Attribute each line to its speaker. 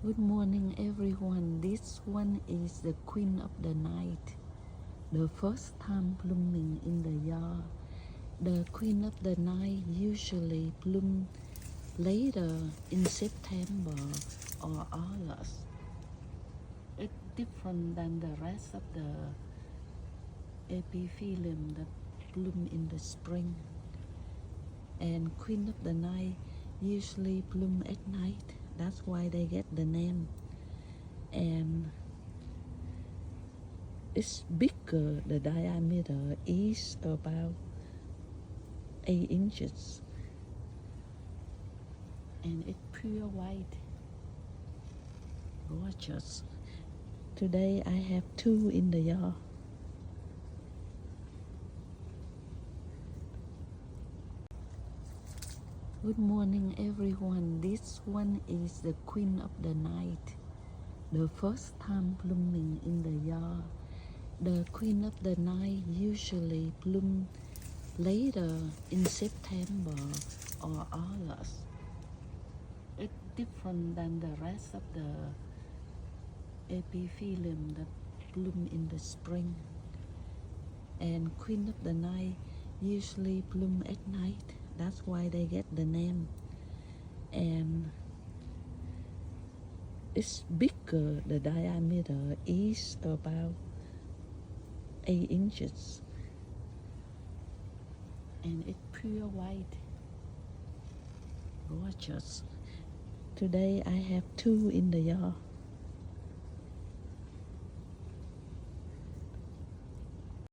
Speaker 1: Good morning, everyone. This one is the queen of the night, the first time blooming in the year. The queen of the night usually bloom later in September or August. It's different than the rest of the epiphyllum that bloom in the spring. And queen of the night usually bloom at night. That's why they get the name. And it's bigger. The diameter is about 8 inches, and it's pure white, gorgeous. Today I have 2 in the yard. Good morning, everyone. This one is the queen of the night, the first time blooming in the yard. The queen of the night usually bloom later in September or August. It's different than the rest of the epiphyllum that bloom in the spring. And queen of the night usually bloom at night. That's why they get the name. And it's bigger. The diameter is about 8 inches, and it's pure white, gorgeous. Today I have 2 in the yard.